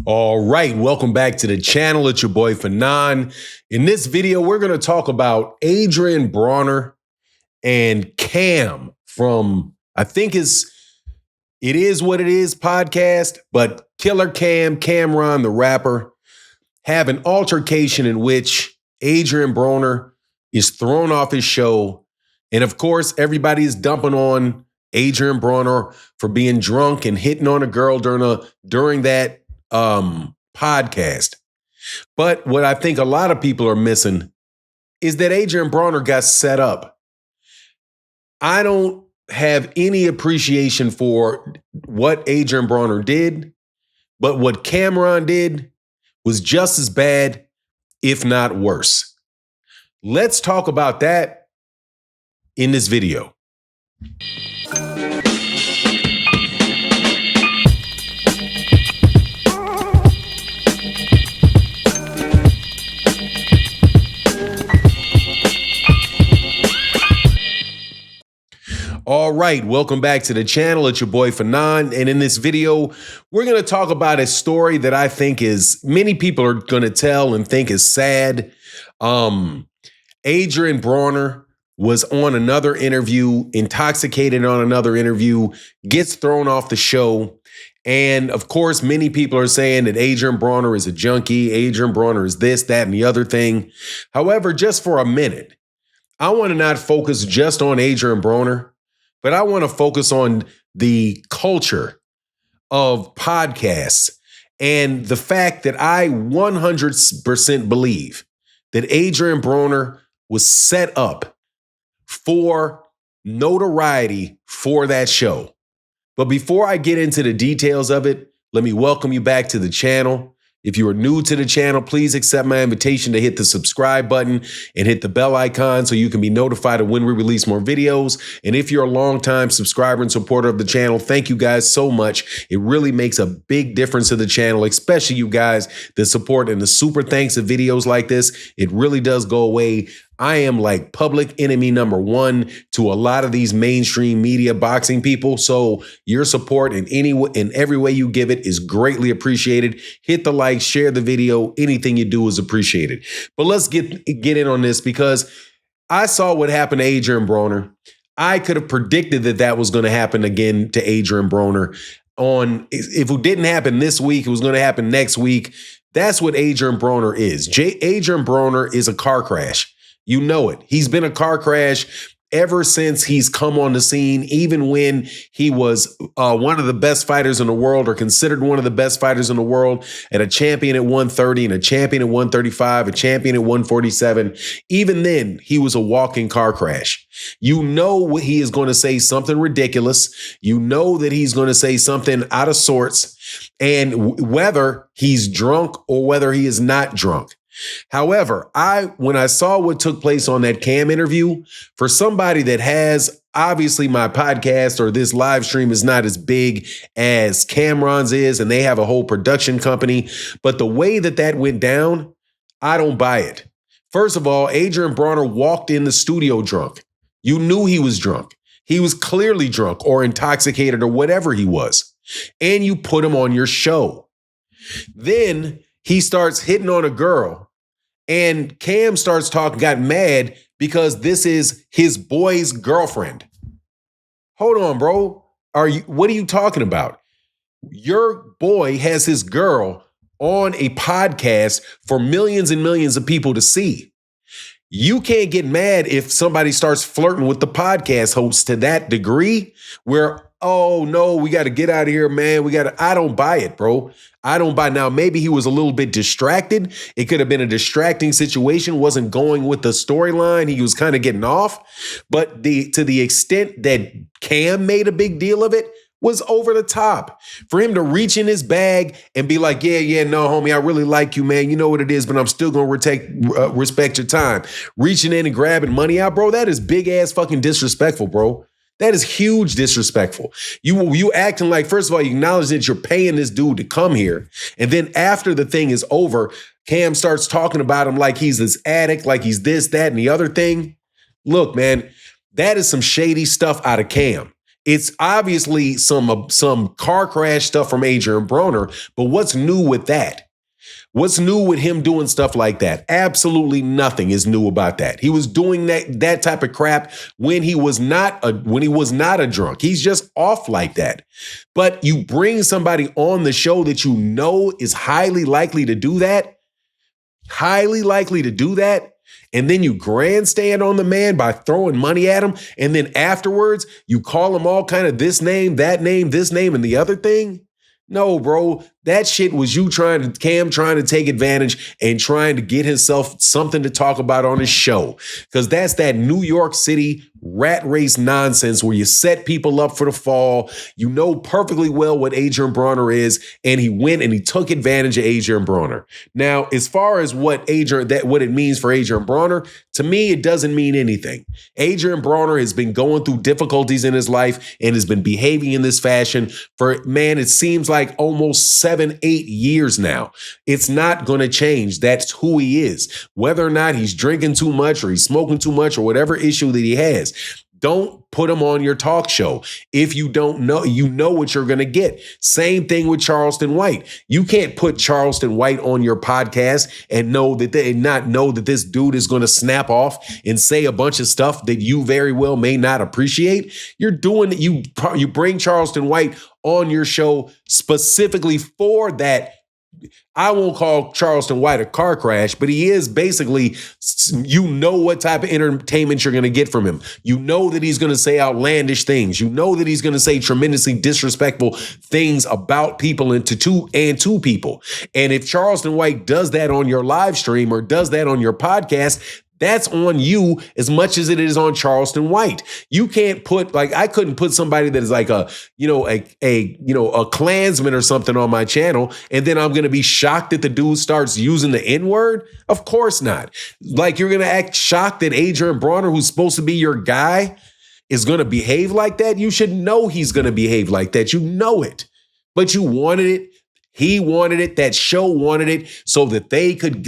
All right, welcome back to the channel. It's your boy Fanon. In this video, we're going to talk about Adrein Broner and Cam from, I think It Is What It Is podcast, but Killer Cameron, the rapper, have an altercation in which Adrein Broner is thrown off his show. And of course, everybody is dumping on Adrein Broner for being drunk and hitting on a girl during that podcast. But what I think a lot of people are missing is that Adrein Broner got set up. I don't have any appreciation for what Adrein Broner did, but what Cameron did was just as bad, if not worse. Let's talk about that in this video. All right, welcome back to the channel. It's your boy Fanon, and in this video, we're going to talk about a story that I think many people are going to tell and think is sad. Adrein Broner was on another interview, intoxicated on another interview, gets thrown off the show. And of course, many people are saying that Adrein Broner is a junkie. Adrein Broner is this, that, and the other thing. However, just for a minute, I want to not focus just on Adrein Broner, but I want to focus on the culture of podcasts and the fact that I 100% believe that Adrein Broner was set up for notoriety for that show. But before I get into the details of it, let me welcome you back to the channel. If you are new to the channel, please accept my invitation to hit the subscribe button and hit the bell icon so you can be notified of when we release more videos. And if you're a longtime subscriber and supporter of the channel, thank you guys so much. It really makes a big difference to the channel, especially you guys that support, and the super thanks of videos like this. It really does go away. I am like public enemy number one to a lot of these mainstream media boxing people. So your support in every way you give it is greatly appreciated. Hit the like, share the video. Anything you do is appreciated. But let's get in on this, because I saw what happened to Adrein Broner. I could have predicted that was going to happen again to Adrein Broner. If it didn't happen this week, it was going to happen next week. That's what Adrein Broner is. Adrein Broner is a car crash. You know it. He's been a car crash ever since he's come on the scene, even when he was one of the best fighters in the world, or considered one of the best fighters in the world, and a champion at 130 and a champion at 135, a champion at 147. Even then, he was a walking car crash. You know he is going to say something ridiculous. You know that he's going to say something out of sorts, and whether he's drunk or whether he is not drunk. However, when I saw what took place on that Cam interview, for somebody that has, obviously my podcast or this live stream is not as big as Cameron's is, and they have a whole production company, but the way that went down, I don't buy it. First of all, Adrein Broner walked in the studio drunk. You knew he was drunk. He was clearly drunk or intoxicated or whatever he was, and you put him on your show. Then he starts hitting on a girl, and Cam got mad because this is his boy's girlfriend. Hold on, bro. What are you talking about? Your boy has his girl on a podcast for millions and millions of people to see. You can't get mad if somebody starts flirting with the podcast host to that degree where, oh no, we got to get out of here, man. I don't buy it, bro. I don't buy. Now, maybe he was a little bit distracted. It could have been a distracting situation, wasn't going with the storyline. He was kind of getting off. But to the extent that Cam made a big deal of it was over the top. For him to reach in his bag and be like, yeah, no, homie, I really like you, man. You know what it is, but I'm still going to respect your time. Reaching in and grabbing money out, bro, that is big ass fucking disrespectful, bro. That is huge disrespectful. You acting like, first of all, you acknowledge that you're paying this dude to come here. And then after the thing is over, Cam starts talking about him like he's this addict, like he's this, that, and the other thing. Look, man, that is some shady stuff out of Cam. It's obviously some car crash stuff from Adrian Broner, but what's new with that? What's new with him doing stuff like that? Absolutely nothing is new about that. He was doing that type of crap when he was not a drunk. He's just off like that. But you bring somebody on the show that you know is highly likely to do that, and then you grandstand on the man by throwing money at him, and then afterwards you call him all kind of this name, that name, this name, and the other thing. No, bro, that shit was you Cam trying to take advantage and trying to get himself something to talk about on his show. Because that's that New York City rat race nonsense where you set people up for the fall. You know perfectly well what Adrian Broner is, and he went and he took advantage of Adrian Broner. Now, as far as what it means for Adrian Broner, to me, it doesn't mean anything. Adrian Broner has been going through difficulties in his life and has been behaving in this fashion for, man, it seems like almost 7-8 years now. It's not going to change. That's who he is. Whether or not he's drinking too much or he's smoking too much or whatever issue that he has, don't put him on your talk show. If you don't know, you know what you're going to get. Same thing with Charleston White. You can't put Charleston White on your podcast and not know that this dude is going to snap off and say a bunch of stuff that you very well may not appreciate. You're doing it. You bring Charleston White on your show specifically for that. I won't call Charleston White a car crash, but he is basically, you know what type of entertainment you're going to get from him. You know that he's going to say outlandish things. You know that he's going to say tremendously disrespectful things about people and to people. And if Charleston White does that on your live stream or does that on your podcast, that's on you as much as it is on Charleston White. You can't put, I couldn't put somebody that is like a Klansman or something on my channel, and then I'm going to be shocked that the dude starts using the N-word. Of course not. Like, you're going to act shocked that Adrian Broner, who's supposed to be your guy, is going to behave like that. You should know he's going to behave like that. You know it, but you wanted it. He wanted it. That show wanted it so that they could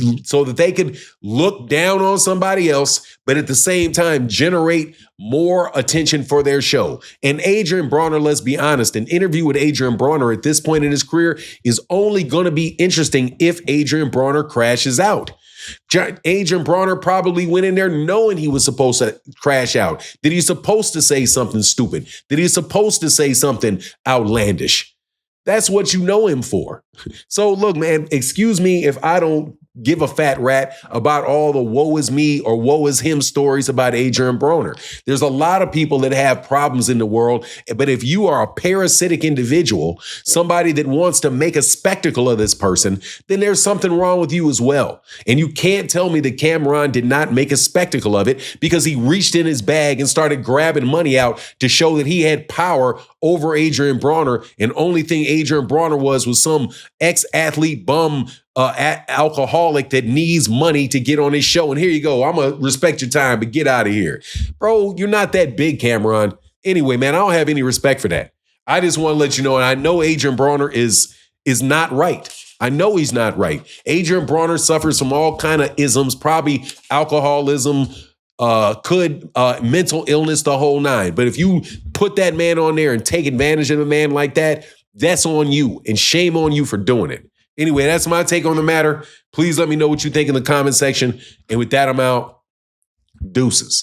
look down on somebody else, but at the same time generate more attention for their show. And Adrian Broner, let's be honest, an interview with Adrian Broner at this point in his career is only going to be interesting if Adrian Broner crashes out. Adrian Broner probably went in there knowing he was supposed to crash out. That he's supposed to say something stupid. That he's supposed to say something outlandish. That's what you know him for. So look, man, excuse me if I don't give a fat rat about all the woe is me or woe is him stories about Adrian Broner. There's a lot of people that have problems in the world, but if you are a parasitic individual, somebody that wants to make a spectacle of this person, then there's something wrong with you as well. And you can't tell me that Cameron did not make a spectacle of it because he reached in his bag and started grabbing money out to show that he had power over Adrian Broner, and only thing Adrian Broner was some ex-athlete bum alcoholic that needs money to get on his show. And here you go. I'm going to respect your time, but get out of here. Bro, you're not that big, Cameron. Anyway, man, I don't have any respect for that. I just want to let you know, and I know Adrian Broner is not right. I know he's not right. Adrian Broner suffers from all kind of isms, probably alcoholism, mental illness, the whole nine. But if you put that man on there and take advantage of a man like that, that's on you, and shame on you for doing it. Anyway, that's my take on the matter. Please let me know what you think in the comment section. And with that, I'm out. Deuces.